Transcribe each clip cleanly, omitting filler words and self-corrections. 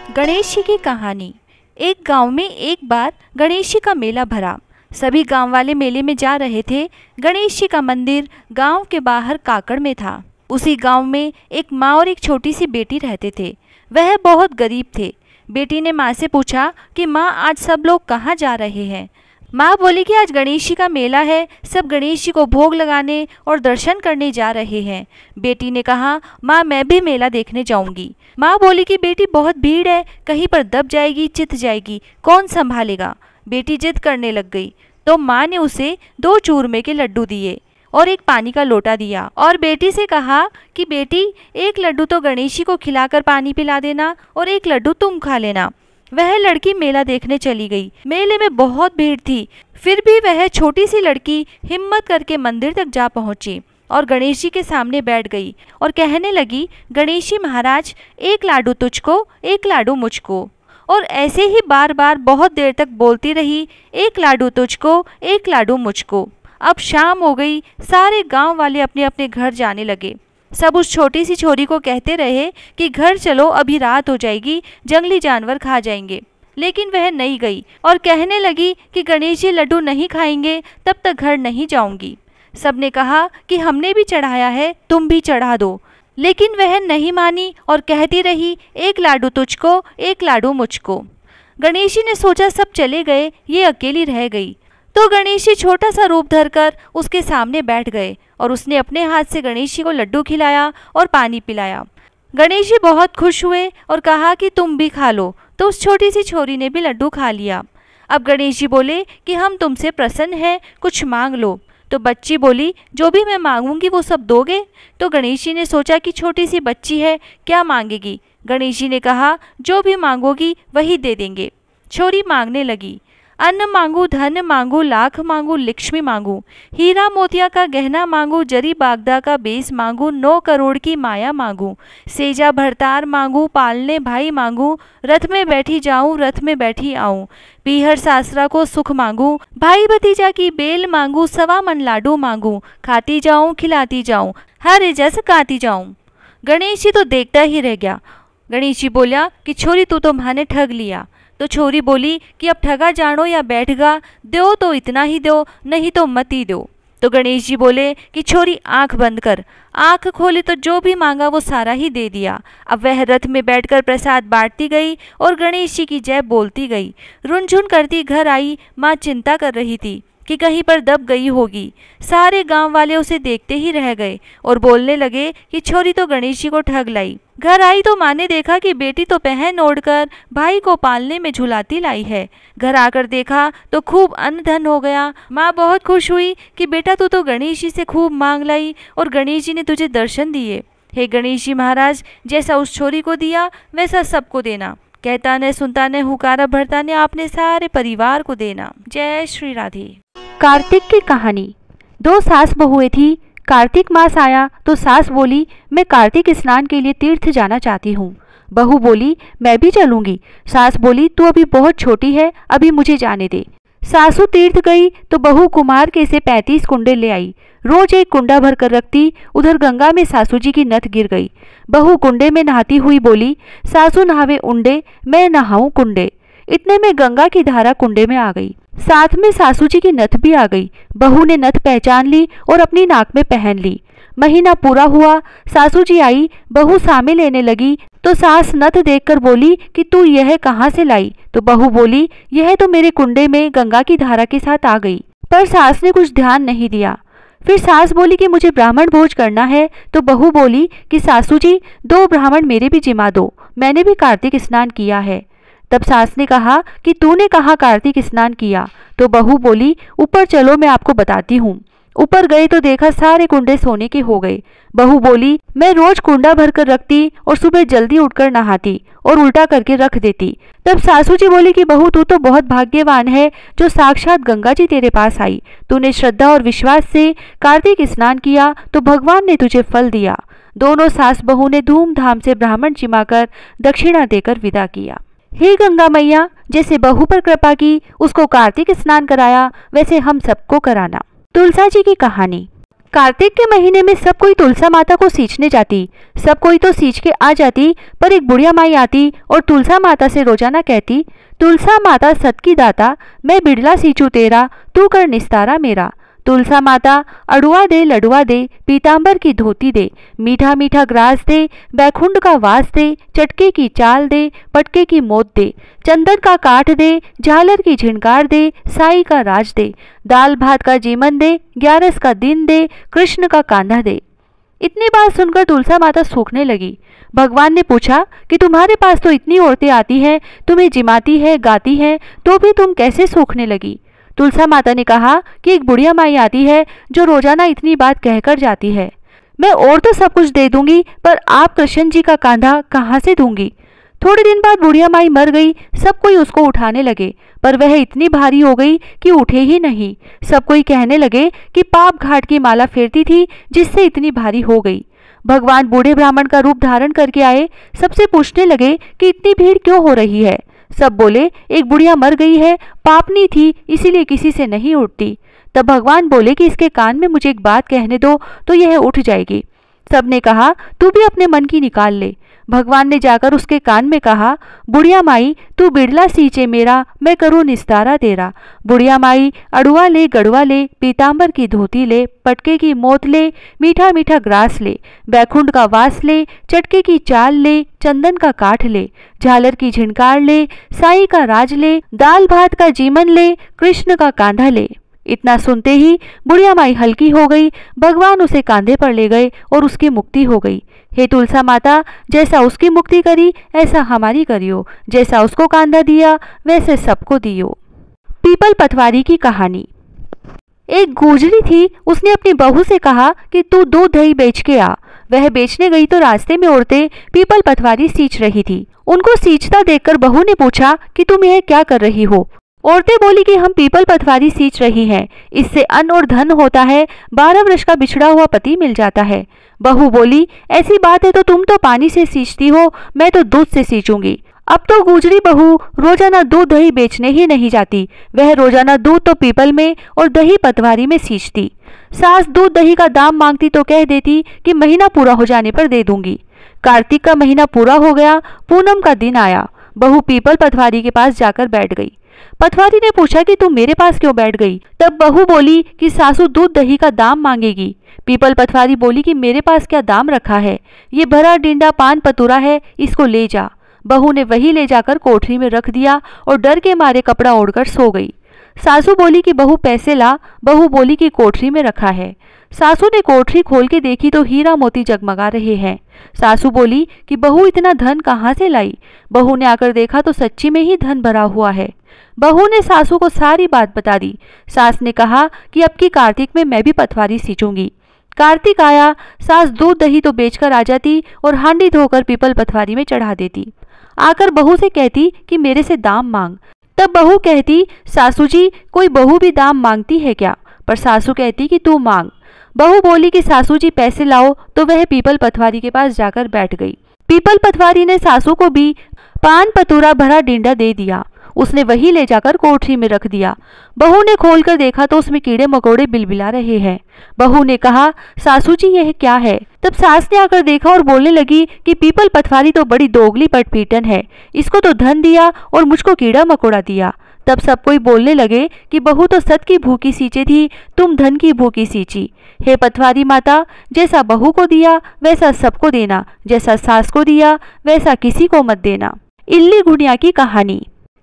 गणेश जी की कहानी। एक गांव में एक बार गणेश जी का मेला भरा। सभी गांव वाले मेले में जा रहे थे। गणेश जी का मंदिर गांव के बाहर काकड़ में था। उसी गांव में एक माँ और एक छोटी सी बेटी रहते थे। वह बहुत गरीब थे। बेटी ने माँ से पूछा कि माँ, आज सब लोग कहाँ जा रहे हैं। माँ बोली कि आज गणेश जी का मेला है, सब गणेश जी को भोग लगाने और दर्शन करने जा रहे हैं। बेटी ने कहा, माँ मैं भी मेला देखने जाऊंगी। माँ बोली कि बेटी बहुत भीड़ है, कहीं पर दब जाएगी, चित जाएगी, कौन संभालेगा। बेटी जिद करने लग गई तो माँ ने उसे 2 चूरमे के लड्डू दिए और एक पानी का लोटा दिया और बेटी से कहा कि बेटी, एक लड्डू तो गणेश जी को खिलाकर पानी पिला देना और एक लड्डू तुम खा लेना। वह लड़की मेला देखने चली गई। मेले में बहुत भीड़ थी, फिर भी वह छोटी सी लड़की हिम्मत करके मंदिर तक जा पहुंची और गणेश जी के सामने बैठ गई और कहने लगी, गणेश जी महाराज, एक लाडू तुझको, एक लाडू मुझको। और ऐसे ही बार बार बहुत देर तक बोलती रही, एक लाडू तुझको, एक लाडू मुझको। अब शाम हो गई, सारे गांव वाले अपने अपने घर जाने लगे। सब उस छोटी सी छोरी को कहते रहे कि घर चलो, अभी रात हो जाएगी, जंगली जानवर खा जाएंगे। लेकिन वह नहीं गई और कहने लगी कि गणेश जी लड्डू नहीं खाएंगे तब तक घर नहीं जाऊंगी। सबने कहा कि हमने भी चढ़ाया है, तुम भी चढ़ा दो। लेकिन वह नहीं मानी और कहती रही, एक लाडू तुझको, एक लाडू मुझको। गणेश जी ने सोचा सब चले गए, ये अकेली रह गई। तो गणेश जी छोटा सा रूप धरकर उसके सामने बैठ गए और उसने अपने हाथ से गणेश जी को लड्डू खिलाया और पानी पिलाया। गणेश जी बहुत खुश हुए और कहा कि तुम भी खा लो। तो उस छोटी सी छोरी ने भी लड्डू खा लिया। अब गणेश जी बोले कि हम तुमसे प्रसन्न हैं, कुछ मांग लो। तो बच्ची बोली, जो भी मैं मांगूंगी वो सब दोगे। तो गणेश जी ने सोचा कि छोटी सी बच्ची है, क्या मांगेगी। गणेश जी ने कहा, जो भी मांगोगी वही दे देंगे। छोरी मांगने लगी, अन्न मांगू, धन मांगू, लाख मांगू, लक्ष्मी मांगू, हीरा मोतिया का गहना मांगू, जरी बागदा का बेस मांगू, 9 करोड़ की माया मांगू, सेजा भरतार मांगू, पालने भाई मांगू, रथ में बैठी जाऊं, रथ में बैठी आऊं, पीहर सासरा को सुख मांगू, भाई भतीजा की बेल मांगू, 1.25 मन लाडू मांगू, खाती जाऊं, खिलाती जाऊं, हर जस गाती जाऊं। गणेश जी तो देखता ही रह गया। गणेश जी बोला कि छोरी, तू तो माने ठग लिया। तो छोरी बोली कि अब ठगा जानो या बैठगा, दो तो इतना ही दो, नहीं तो मत ही दो। तो गणेश जी बोले कि छोरी आंख बंद कर। आंख खोली तो जो भी मांगा वो सारा ही दे दिया। अब वह रथ में बैठकर प्रसाद बांटती गई और गणेश जी की जय बोलती गई। रुनझुन करती घर आई। माँ चिंता कर रही थी कि कहीं पर दब गई होगी। सारे गांव वाले उसे देखते ही रह गए और बोलने लगे कि छोरी तो गणेश जी को ठग लाई। घर आई तो माँ ने देखा कि बेटी तो पहन ओढ़कर भाई को पालने में झुलाती लाई है। घर आकर देखा तो खूब अन्न धन हो गया। माँ बहुत खुश हुई कि बेटा तू तो गणेश जी से खूब मांग लाई और गणेश जी ने तुझे दर्शन दिए। हे गणेश जी महाराज, जैसा उस छोरी को दिया वैसा सबको देना। कहता ने सुनता ने हुकारा भरता ने आपने सारे परिवार को देना। जय श्री राधे। कार्तिक की कहानी। 2 सास बहुएं थी। कार्तिक मास आया तो सास बोली, मैं कार्तिक स्नान के लिए तीर्थ जाना चाहती हूँ। बहू बोली, मैं भी चलूंगी। सास बोली, तू अभी बहुत छोटी है, अभी मुझे जाने दे। सासू तीर्थ गई तो बहू कुमार के से 35 कुंडे ले आई। रोज एक कुंडा भर कर रखती। उधर गंगा में सासू जी की नथ गिर गई। बहू कुंडे में नहाती हुई बोली, सासू नहावे उंडे, मैं नहाऊं कुंडे। इतने में गंगा की धारा कुंडे में आ गई। साथ में सासू जी की नथ भी आ गई। बहू ने नथ पहचान ली और अपनी नाक में पहन ली। महीना पूरा हुआ, सासू जी आई। बहू सामे लेने लगी तो सास नथ देखकर बोली कि तू यह कहाँ से लाई। तो बहू बोली, यह तो मेरे कुंडे में गंगा की धारा के साथ आ गई। पर सास ने कुछ ध्यान नहीं दिया। फिर सास बोली कि मुझे ब्राह्मण भोज करना है। तो बहू बोली कि सासू जी, 2 ब्राह्मण मेरे भी जिमा दो, मैंने भी कार्तिक स्नान किया है। तब सास ने कहा कि तूने कहाँ कार्तिक स्नान किया। तो बहू बोली, ऊपर चलो, मैं आपको बताती हूँ। ऊपर गए तो देखा सारे कुंडे सोने के हो गए। बहू बोली, मैं रोज कुंडा भर कर रखती और सुबह जल्दी उठकर नहाती और उल्टा करके रख देती। तब सासू जी बोली कि बहू, तू तो बहुत भाग्यवान है जो साक्षात गंगा जी तेरे पास आई। तूने श्रद्धा और विश्वास से कार्तिक स्नान किया तो भगवान ने तुझे फल दिया। दोनों सास बहू ने धूमधाम से ब्राह्मण जिमाकर दक्षिणा देकर विदा किया। हे गंगा मैया, जैसे बहू पर कृपा की, उसको कार्तिक स्नान कराया, वैसे हम सबको कराना। तुलसा जी की कहानी। कार्तिक के महीने में सब कोई तुलसा माता को सींचने जाती। सब कोई तो सींच के आ जाती, पर एक बुढ़िया माई आती और तुलसा माता से रोजाना कहती, तुलसा माता सत की दाता, मैं बिड़ला सींचू तेरा, तू कर निस्तारा मेरा। तुलसा माता अड़ुआ दे लडुआ दे, पीतांबर की धोती दे, मीठा मीठा ग्रास दे, बैकुंठ का वास दे, चटके की चाल दे, पटके की मोत दे, चंदन का काठ दे, झालर की झिनकार दे, साई का राज दे, दाल भात का जीवन दे, 11 का दिन दे, कृष्ण का कांधा दे। इतनी बात सुनकर तुलसा माता सूखने लगी। भगवान ने पूछा कि तुम्हारे पास तो इतनी औरतें आती हैं, तुम्हें जिमाती है, गाती हैं, तो भी तुम कैसे सूखने लगी? तुलसा माता ने कहा कि एक बुढ़िया माई आती है जो रोजाना इतनी बात कहकर जाती है। मैं और तो सब कुछ दे दूंगी, पर आप कृष्ण जी का कांधा कहाँ से दूंगी? थोड़े दिन बाद बुढ़िया माई मर गई। सब कोई उसको उठाने लगे, पर वह इतनी भारी हो गई कि उठे ही नहीं। सब कोई कहने लगे कि पाप घाट की माला फेरती थी, जिससे इतनी भारी हो गई। भगवान बूढ़े ब्राह्मण का रूप धारण करके आए। सबसे पूछने लगे कि इतनी भीड़ क्यों हो रही है? सब बोले, एक बुढ़िया मर गई है, पापनी थी, इसीलिए किसी से नहीं उठती। तब भगवान बोले कि इसके कान में मुझे एक बात कहने दो तो यह उठ जाएगी। सबने कहा, तू भी अपने मन की निकाल ले। भगवान ने जाकर उसके कान में कहा, बुढ़िया माई तू बिड़ला सींचे मेरा, मैं करूँ निस्तारा तेरा। बुढ़िया माई अड़ुआ ले गड़ुआ ले, पीतांबर की धोती ले, पटके की मोत ले, मीठा मीठा ग्रास ले, बैकुंठ का वास ले, चटके की चाल ले, चंदन का काठ ले, झालर की झिनकार ले, साई का राज ले, दाल भात का जीवन ले, कृष्ण का कांधा ले। इतना सुनते ही बुढ़िया माई हल्की हो गई। भगवान उसे कांधे पर ले गए और उसकी मुक्ति हो गई। हे तुलसा माता, जैसा उसकी मुक्ति करी ऐसा हमारी करियो, जैसा उसको कांधा दिया वैसे सबको दियो। पीपल पटवारी की कहानी। एक गुजरी थी, उसने अपनी बहू से कहा कि तू दूध दही बेच के आ। वह बेचने गई तो रास्ते में औरतें पीपल पटवारी सींच रही थी। उनको सींचता देखकर बहू ने पूछा कि तुम यह क्या कर रही हो? औरतें बोली कि हम पीपल पटवारी सींच रही हैं, इससे अन्न और धन होता है, 12 वर्ष का बिछड़ा हुआ पति मिल जाता है। बहू बोली, ऐसी बात है तो तुम तो पानी से सींचती हो, मैं तो दूध से सींचूंगी। अब तो गुजरी बहू रोजाना दूध दही बेचने ही नहीं जाती, वह रोजाना दूध तो पीपल में और दही पटवारी में सींचती। सास दूध दही का दाम मांगती तो कह देती कि महीना पूरा हो जाने पर दे दूंगी। कार्तिक का महीना पूरा हो गया, पूनम का दिन आया। बहू पीपल पटवारी के पास जाकर बैठ गई। पटवारी ने पूछा कि तुम मेरे पास क्यों बैठ गई? तब बहू बोली कि सासू दूध दही का दाम मांगेगी। पीपल पटवारी बोली कि मेरे पास क्या दाम रखा है, ये भरा डिंडा पान पतुरा है, इसको ले जा। बहू ने वही ले जाकर कोठरी में रख दिया और डर के मारे कपड़ा ओढ़कर सो गई। सासू बोली कि बहू पैसे ला। बहू बोली कि कोठरी में रखा है। सासू ने कोठरी खोल के देखी तो हीरा मोती जगमगा रहे हैं। सासू बोली कि बहू इतना धन कहाँ से लाई? बहू ने आकर देखा तो सच्ची में ही धन भरा हुआ है। बहू ने सासू को सारी बात बता दी। सास ने कहा कि अब की कार्तिक में मैं भी पटवारी सींचूंगी। कार्तिक आया, सास दूध दही तो बेचकर आ जाती और हांडी धोकर पीपल पटवारी में चढ़ा देती। आकर बहू से कहती कि मेरे से दाम मांग। तब बहू कहती, सासू जी कोई बहू भी दाम मांगती है क्या? पर सासू कहती कि तू मांग। बहू बोली कि सासू जी पैसे लाओ, तो वह पीपल पटवारी के पास जाकर बैठ गई। पीपल पटवारी ने सासू को भी पान पतूरा भरा डिंडा दे दिया। उसने वही ले जाकर कोठरी में रख दिया। बहू ने खोलकर देखा तो उसमें कीड़े मकोड़े बिलबिला रहे हैं। बहू ने कहा, सासू जी यह क्या है? तब सास ने आकर देखा और बोलने लगी कि पीपल पटवारी तो बड़ी दोगली पटपीटन है, इसको तो धन दिया और मुझको कीड़ा मकोड़ा दिया। तब सब कोई बोलने लगे कि बहू तो सत की भूखी सींचे थी, तुम धन की भूखी सींची। हे पटवारी माता, जैसा बहू को दिया वैसा सबको देना, जैसा सास को दिया वैसा किसी को मत देना। इल्ली गुड़िया की कहानी।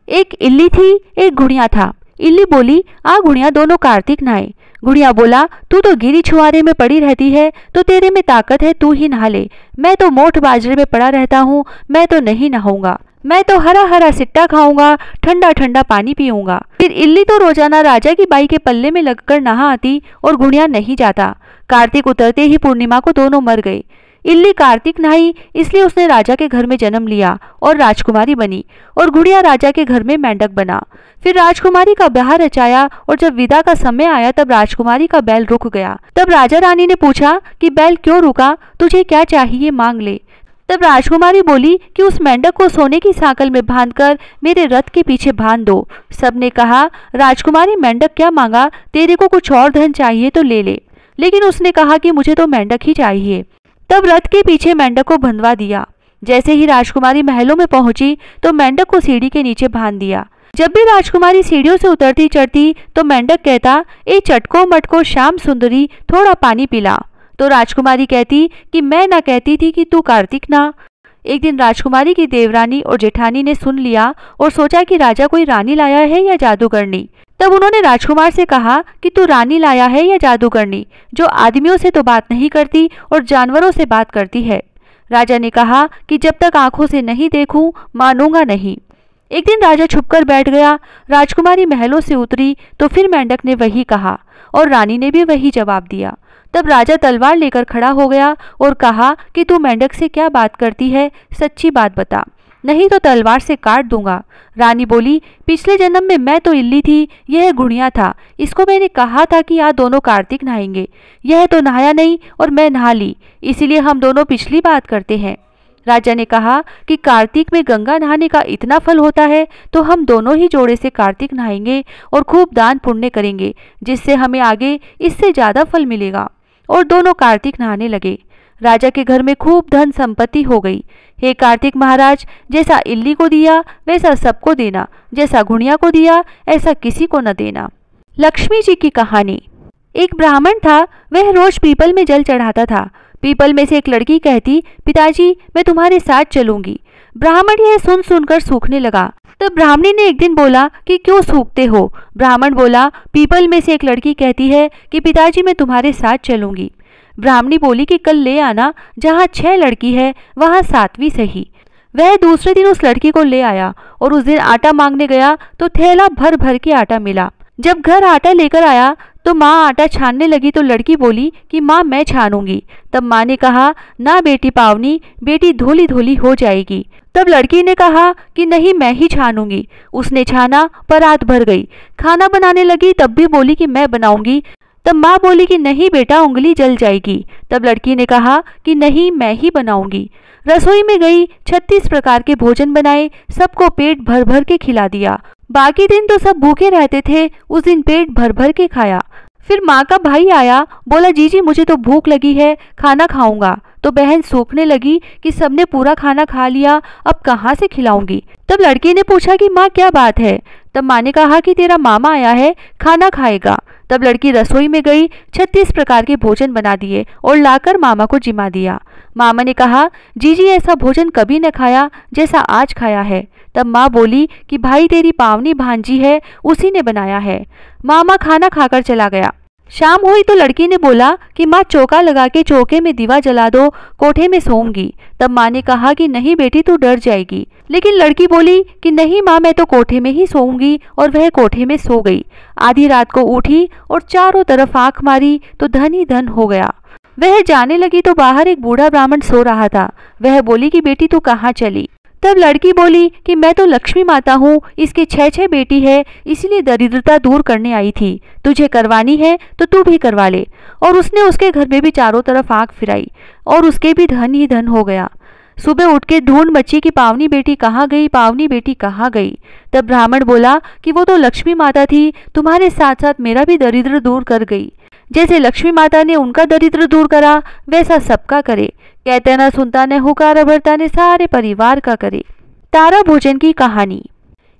एक इल्ली थी, एक गुड़िया था। इल्ली बोली, आ गुड़िया दोनों कार्तिक नहाए। गुड़िया बोला, तू तो गिरी छुआरे में पड़ी रहती है, तो तेरे में ताकत है, तू ही नहा ले। मैं तो मोठ बाजरे में पड़ा रहता हूँ, मैं तो नहीं नहाऊंगा। मैं तो हरा हरा सिट्टा खाऊंगा, ठंडा ठंडा पानी पीऊंगा। फिर इल्ली तो रोजाना राजा की बाई के पल्ले में लगकर नहा आती और गुड़िया नहीं जाता। कार्तिक उतरते ही पूर्णिमा को दोनों मर गए। इल्ली कार्तिक नहाई, इसलिए उसने राजा के घर में जन्म लिया और राजकुमारी बनी, और गुड़िया राजा के घर में मेंढक बना। फिर राजकुमारी का ब्याह रचाया और जब विदा का समय आया तब राजकुमारी का बैल रुक गया। तब राजा रानी ने पूछा कि बैल क्यों रुका, तुझे क्या चाहिए मांग ले। तब राजकुमारी बोली कि उस मेंढक को सोने की सांकल में बांधकर मेरे रथ के पीछे बांध दो। सबने कहा, राजकुमारी मेंढक क्या मांगा, तेरे को कुछ और धन चाहिए तो ले ले। लेकिन उसने कहा कि मुझे तो मेंढक ही चाहिए। तब रथ के पीछे मेंढक को बंधवा दिया। जैसे ही राजकुमारी महलों में पहुंची तो मेंढक को सीढ़ी के नीचे बांध दिया। जब भी राजकुमारी सीढ़ियों से उतरती चढ़ती तो मेंढक कहता, ए चटको मटको श्याम सुंदरी, थोड़ा पानी पिला। तो राजकुमारी कहती कि मैं ना कहती थी कि तू कार्तिक ना। एक दिन राजकुमारी की देवरानी और जेठानी ने सुन लिया और सोचा कि राजा कोई रानी लाया है या जादूगरनी। तब उन्होंने राजकुमार से कहा कि तू रानी लाया है या जादूगरनी, जो आदमियों से तो बात नहीं करती और जानवरों से बात करती है। राजा ने कहा कि जब तक आंखों से नहीं देखूं मानूंगा नहीं। एक दिन राजा छुपकर बैठ गया। राजकुमारी महलों से उतरी तो फिर मेंढक ने वही कहा और रानी ने भी वही जवाब दिया। तब राजा तलवार लेकर खड़ा हो गया और कहा कि तू मेंढक से क्या बात करती है, सच्ची बात बता, नहीं तो तलवार से काट दूंगा। रानी बोली, पिछले जन्म में मैं तो इल्ली थी, यह गुड़िया था। इसको मैंने कहा था कि आज दोनों कार्तिक नहाएंगे, यह तो नहाया नहीं और मैं नहा ली, इसीलिए हम दोनों पिछली बात करते हैं। राजा ने कहा कि कार्तिक में गंगा नहाने का इतना फल होता है तो हम दोनों ही जोड़े से कार्तिक नहाएंगे और खूब दान पुण्य करेंगे, जिससे हमें आगे इससे ज्यादा फल मिलेगा। और दोनों कार्तिक नहाने लगे। राजा के घर में खूब धन संपत्ति हो गई। हे कार्तिक महाराज, जैसा इल्ली को दिया वैसा सबको देना, जैसा गुड़िया को दिया ऐसा किसी को न देना। लक्ष्मी जी की कहानी। एक ब्राह्मण था, वह रोज पीपल में जल चढ़ाता था। पीपल में से एक लड़की कहती, पिताजी मैं तुम्हारे साथ चलूंगी। ब्राह्मण यह सुन सुनकर सूखने लगा। तब ब्राह्मणी ने एक दिन बोला कि क्यों सूखते हो। ब्राह्मण बोला, पीपल में से एक लड़की कहती है कि पिताजी मैं तुम्हारे साथ चलूंगी। ब्राह्मणी बोली कि कल ले आना, जहाँ 6 लड़की है वहाँ 7वीं सही। वह दूसरे दिन उस लड़की को ले आया और उस दिन आटा मांगने गया तो थैला भर भर के आटा मिला। जब घर आटा लेकर आया तो माँ आटा छानने लगी तो लड़की बोली कि माँ मैं छानूंगी। तब माँ ने कहा, ना बेटी पावनी, बेटी धोली धोली हो जाएगी। तब लड़की ने कहा कि नहीं मैं ही छानूंगी। उसने छाना, परात भर गई। खाना बनाने लगी तब भी बोली कि मैं बनाऊंगी। तब माँ बोली कि नहीं बेटा उंगली जल जाएगी। तब लड़की ने कहा कि नहीं मैं ही बनाऊंगी। रसोई में गई, 36 प्रकार के भोजन बनाए, सबको पेट भर भर के खिला दिया। बाकी दिन तो सब भूखे रहते थे, उस दिन पेट भर भर के खाया। फिर माँ का भाई आया, बोला जीजी मुझे तो भूख लगी है, खाना खाऊंगा। तो बहन सूखने लगी कि सबने पूरा खाना खा लिया, अब कहाँ से खिलाऊंगी। तब लड़की ने पूछा कि माँ क्या बात है। तब माँ ने कहा कि तेरा मामा आया है, खाना खाएगा। तब लड़की रसोई में गई, 36 प्रकार के भोजन बना दिए और लाकर मामा को जिमा दिया। मामा ने कहा, जीजी ऐसा भोजन कभी न खाया जैसा आज खाया है। तब माँ बोली कि भाई तेरी पावनी भांजी है, उसी ने बनाया है। मामा खाना खाकर चला गया। शाम हुई तो लड़की ने बोला कि माँ चौका लगा के चौके में दीवा जला दो, कोठे में सोऊंगी। तब माँ ने कहा कि नहीं बेटी तू डर जाएगी। लेकिन लड़की बोली कि नहीं माँ मैं तो कोठे में ही सोऊंगी, और वह कोठे में सो गई। आधी रात को उठी और चारों तरफ आंख मारी तो धन ही धन हो गया। वह जाने लगी तो बाहर एक बूढ़ा ब्राह्मण सो रहा था। वह बोली कि बेटी तू कहाँ चली। तब लड़की बोली कि मैं तो लक्ष्मी माता हूँ, इसके 6 बेटी है, इसलिए दरिद्रता दूर करने आई थी। तुझे करवानी है तो तू भी करवा ले। और उसने उसके घर में भी चारों तरफ आंख फिराई और उसके भी धन ही धन हो गया। सुबह उठ के ढूंढ मची कि पावनी बेटी कहाँ गई, पावनी बेटी कहाँ गई। तब ब्राह्मण बोला कि वो तो लक्ष्मी माता थी, तुम्हारे साथ साथ मेरा भी दरिद्र दूर कर गई। जैसे लक्ष्मी माता ने उनका दरिद्र दूर करा वैसा सबका करे। कहते न सुनता ने हुकारा भरता ने सारे परिवार का करे। तारा भोजन की कहानी।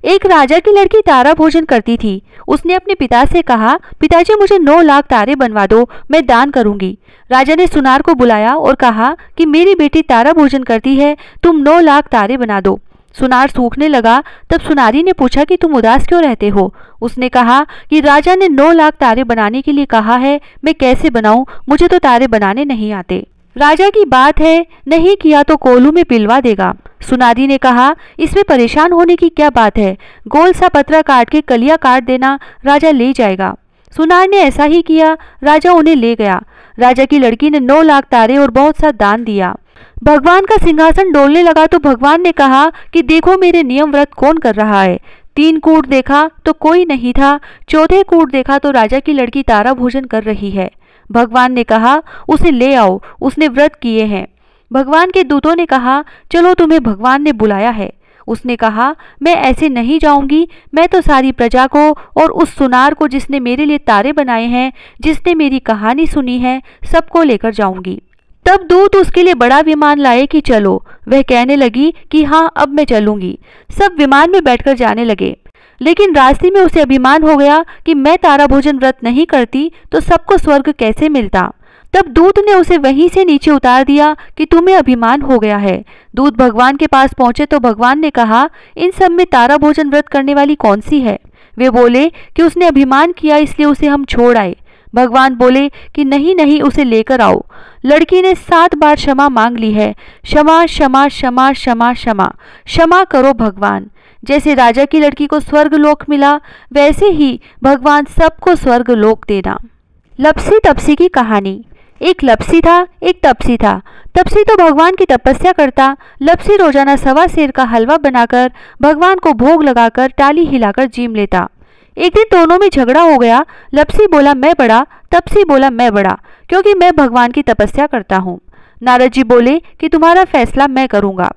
एक राजा की लड़की तारा भोजन करती थी। उसने अपने पिता से कहा, पिताजी मुझे 9 लाख तारे बनवा दो, मैं दान करूंगी। राजा ने सुनार को बुलाया और कहा कि मेरी बेटी तारा भोजन करती है, तुम 9 लाख तारे बना दो। सुनार सूखने लगा। तब सुनारी ने पूछा कि तुम उदास क्यों रहते हो। उसने कहा कि राजा ने 9 लाख तारे बनाने के लिए कहा है, मैं कैसे बनाऊं, मुझे तो तारे बनाने नहीं आते। राजा की बात है, नहीं किया तो कोल्हू में पिलवा देगा। सुनारी ने कहा, इसमें परेशान होने की क्या बात है, गोल सा पतरा काट के कलिया काट देना, राजा ले जाएगा। सुनार ने ऐसा ही किया, राजा उन्हें ले गया। राजा की लड़की ने 9 लाख तारे और बहुत सा दान दिया। भगवान का सिंहासन डोलने लगा तो भगवान ने कहा कि देखो मेरे नियम व्रत कौन कर रहा है। 3 कूट देखा तो कोई नहीं था, 4थे कूट देखा तो राजा की लड़की तारा भोजन कर रही है। भगवान ने कहा उसे ले आओ, उसने व्रत किए हैं। भगवान के दूतों ने कहा चलो तुम्हें भगवान ने बुलाया है। उसने कहा, मैं ऐसे नहीं जाऊंगी, मैं तो सारी प्रजा को और उस सुनार को जिसने मेरे लिए तारे बनाए हैं, जिसने मेरी कहानी सुनी है, सबको लेकर जाऊंगी। तब दूत उसके लिए बड़ा विमान लाए कि चलो। वह कहने लगी कि हाँ, अब मैं चलूंगी। सब विमान में बैठकर जाने लगे, लेकिन रास्ते में उसे अभिमान हो गया कि मैं तारा भोजन व्रत नहीं करती तो सबको स्वर्ग कैसे मिलता। तब दूत ने उसे वहीं से नीचे उतार दिया कि तुम्हें अभिमान हो गया है। दूत भगवान के पास पहुंचे तो भगवान ने कहा, इन सब में तारा भोजन व्रत करने वाली कौन सी है? वे बोले कि उसने अभिमान किया, इसलिए उसे हम छोड़ आए। भगवान बोले कि नहीं नहीं, उसे लेकर आओ। लड़की ने 7 बार क्षमा मांग ली है। क्षमा क्षमा क्षमा क्षमा क्षमा, क्षमा करो भगवान। जैसे राजा की लड़की को स्वर्ग लोक मिला, वैसे ही भगवान सबको स्वर्ग लोक देना। लपसी तपसी की कहानी। एक लपसी था, एक तपसी था। तपसी तो भगवान की तपस्या करता। लपसी रोजाना 1.25 सेर का हलवा बनाकर भगवान को भोग लगाकर टाली हिलाकर जीम लेता। एक दिन दोनों में झगड़ा हो गया। लपसी बोला मैं बड़ा, तपसी बोला मैं बड़ा, क्योंकि मैं भगवान की तपस्या करता हूँ। नारद जी बोले कि तुम्हारा फैसला मैं करूँगा।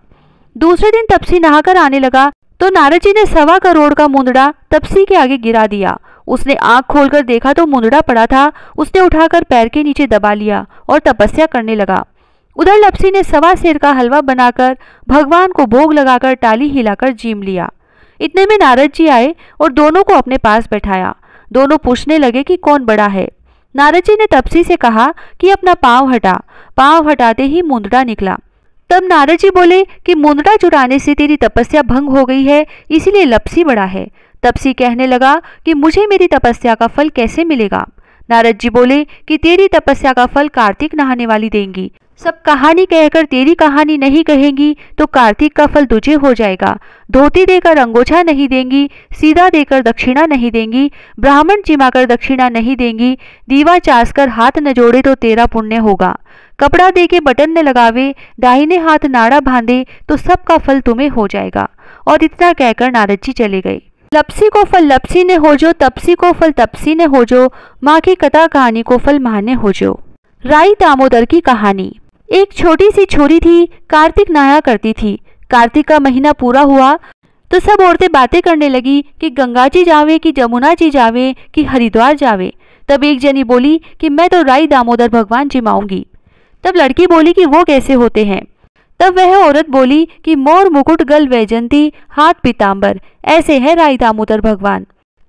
दूसरे दिन तपसी नहाकर आने लगा तो नारद जी ने 1.25 करोड़ का मुंदड़ा तपसी के आगे गिरा दिया। उसने आंख खोलकर देखा तो मुंदड़ा पड़ा था। उसने उठाकर पैर के नीचे दबा लिया और तपस्या करने लगा। उधर लपसी ने 1.25 सेर का हलवा बनाकर भगवान को भोग लगाकर टाली हिलाकर जीम लिया। इतने में नारद जी आए और दोनों को अपने पास बैठाया। दोनों पूछने लगे कि कौन बड़ा है। नारद जी ने तपसी से कहा कि अपना पांव हटा। पांव हटाते ही मुंदड़ा निकला। तब नारद जी बोले कि मुंदड़ा चुराने से तेरी तपस्या भंग हो गई है, इसीलिए लपसी बड़ा है। तपसी कहने लगा कि मुझे मेरी तपस्या का फल कैसे मिलेगा। नारद जी बोले कि तेरी तपस्या का फल कार्तिक नहाने वाली देंगी। सब कहानी कहकर तेरी कहानी नहीं कहेंगी तो कार्तिक का फल तुझे हो जाएगा। धोती देकर अंगोछा नहीं देंगी, सीधा देकर दक्षिणा नहीं देंगी, ब्राह्मण जिमाकर दक्षिणा नहीं देंगी, दीवा चासकर हाथ न जोड़े तो तेरा पुण्य होगा, कपड़ा देके बटन न लगावे, दाहिने हाथ नाड़ा बांधे तो सबका फल तुम्हें हो जाएगा। और इतना कहकर नारद जी चले गए। लपसी को फल लपसी ने हो जो, तपसी को फल तपसी ने हो जो, माँ की कथा कहानी को फल माँ ने हो जो। राई दामोदर की कहानी। एक छोटी सी छोरी थी, कार्तिक नहाया करती थी। कार्तिक का महीना पूरा हुआ तो सब औरतें बातें करने लगी कि गंगा जी जावे कि जमुना जी जावे कि हरिद्वार जावे। तब एक जनी बोली कि मैं तो राई दामोदर भगवान जिमाऊंगी। तब लड़की बोली कि वो कैसे होते हैं। तब वह औरत बोली कि मोर मुकुट गल वैजंती हाथ पीताम्बर, ऐसे है राई दामोदर भगवान।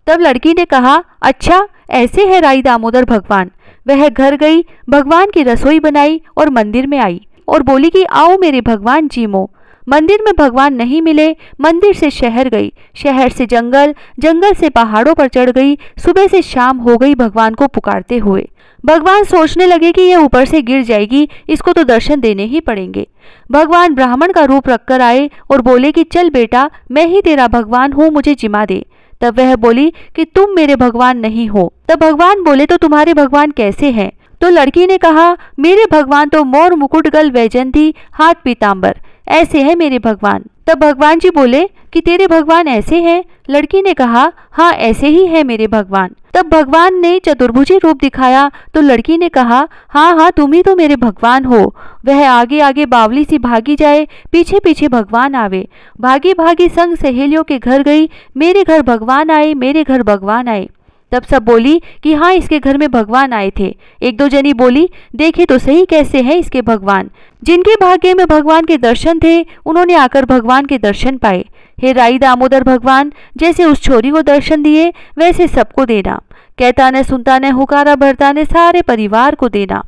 तब लड़की ने कहा, अच्छा ऐसे है राई दामोदर भगवान। वह घर गई, भगवान की रसोई बनाई और मंदिर में आई और बोली कि आओ मेरे भगवान जीमो। मंदिर में भगवान नहीं मिले। मंदिर से शहर गई, शहर से जंगल, जंगल से पहाड़ों पर चढ़ गई। सुबह से शाम हो गई भगवान को पुकारते हुए। भगवान सोचने लगे कि यह ऊपर से गिर जाएगी, इसको तो दर्शन देने ही पड़ेंगे। भगवान ब्राह्मण का रूप रखकर आए और बोले कि चल बेटा, मैं ही तेरा भगवान हूँ, मुझे जिमा दे। तब वह बोली कि तुम मेरे भगवान नहीं हो। तब भगवान बोले तो तुम्हारे भगवान कैसे हैं? तो लड़की ने कहा, मेरे भगवान तो मोर मुकुट गल वैजंती हाथ पीताम्बर, ऐसे है मेरे भगवान। तब भगवान जी बोले कि तेरे भगवान ऐसे हैं? लड़की ने कहा, हाँ ऐसे ही है मेरे भगवान। तब भगवान ने चतुर्भुजी रूप दिखाया तो लड़की ने कहा, हाँ हाँ तुम ही तो मेरे भगवान हो। वह आगे आगे बावली सी भागी जाए, पीछे पीछे भगवान आवे। भागी भागी संग सहेलियों के घर गई, मेरे घर भगवान आए, मेरे घर भगवान आए। तब सब बोली कि हाँ इसके घर में भगवान आए थे। एक दो जनी बोली, देखे तो सही कैसे हैं इसके भगवान। जिनके भाग्य में भगवान के दर्शन थे उन्होंने आकर भगवान के दर्शन पाए। हे राई दामोदर भगवान, जैसे उस छोरी को दर्शन दिए वैसे सबको देना। कहता न सुनता न हुकारा भरता न सारे परिवार को देना।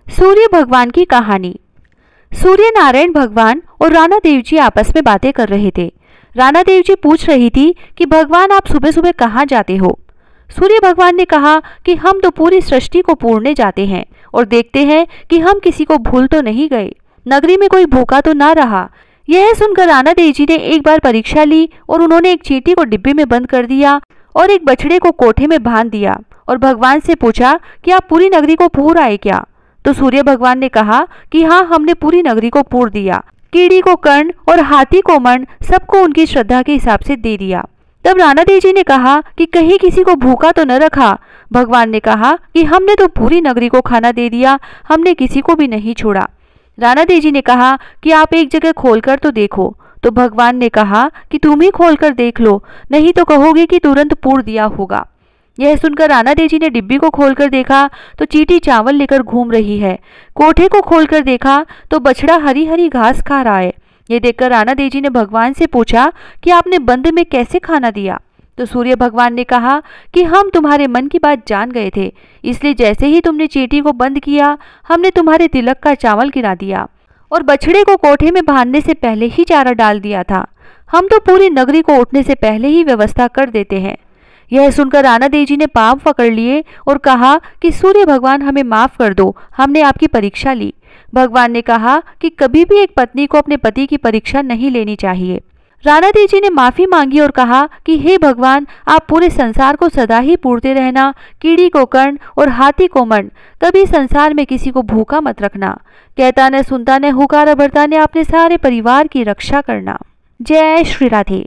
सूर्य भगवान की कहानी। सूर्य नारायण भगवान और राणा देव जी आपस में बातें कर रहे थे। राणा देव जी पूछ रही थी कि भगवान आप सुबह सुबह कहाँ जाते हो? सूर्य भगवान ने कहा कि हम तो पूरी सृष्टि को पूरने जाते हैं और देखते हैं कि हम किसी को भूल तो नहीं गए, नगरी में कोई भूखा तो ना रहा। यह सुनकर राणा देव जी ने एक बार परीक्षा ली और उन्होंने एक चींटी को डिब्बे में बंद कर दिया और एक बछड़े को कोठे में बांध दिया और भगवान से पूछा कि आप पूरी नगरी को पूर आए क्या? तो सूर्य भगवान ने कहा कि हाँ हमने पूरी नगरी को पूर दिया। कीड़ी को कर्ण और हाथी को मण सबको उनकी श्रद्धा के हिसाब से दे दिया। तब राणा देव जी ने कहा कि कहीं किसी को भूखा तो न रखा? भगवान ने कहा कि हमने तो पूरी नगरी को खाना दे दिया, हमने किसी को भी नहीं छोड़ा। राणा देव जी ने कहा कि आप एक जगह खोलकर तो देखो। तो भगवान ने कहा कि तुम ही खोल कर देख लो, नहीं तो कहोगे कि तुरंत पूर दिया होगा। यह सुनकर राणा तेजी ने डिब्बी को खोलकर देखा तो चींटी चावल लेकर घूम रही है। कोठे को खोलकर देखा तो बछड़ा हरी हरी घास खा रहा है। ये देखकर राणा तेजी ने भगवान से पूछा कि आपने बंद में कैसे खाना दिया। तो सूर्य भगवान ने कहा कि हम तुम्हारे मन की बात जान गए थे, इसलिए जैसे ही तुमने चींटी को बंद किया हमने तुम्हारे तिलक का चावल गिरा दिया और बछड़े को कोठे में बांधने से पहले ही चारा डाल दिया था। हम तो पूरी नगरी को उठने से पहले ही व्यवस्था कर देते हैं। यह सुनकर राणा तेजी ने पांव पकड़ लिए और कहा कि सूर्य भगवान हमें माफ कर दो, हमने आपकी परीक्षा ली। भगवान ने कहा कि कभी भी एक पत्नी को अपने पति की परीक्षा नहीं लेनी चाहिए। राणा तेजी ने माफी मांगी और कहा कि हे भगवान, आप पूरे संसार को सदा ही पूरते रहना, कीड़ी को कर्ण और हाथी को मर्ण, कभी संसार में किसी को भूखा मत रखना। कहता न सुनता न हुकारा भरता ने अपने सारे परिवार की रक्षा करना। जय श्री राधे।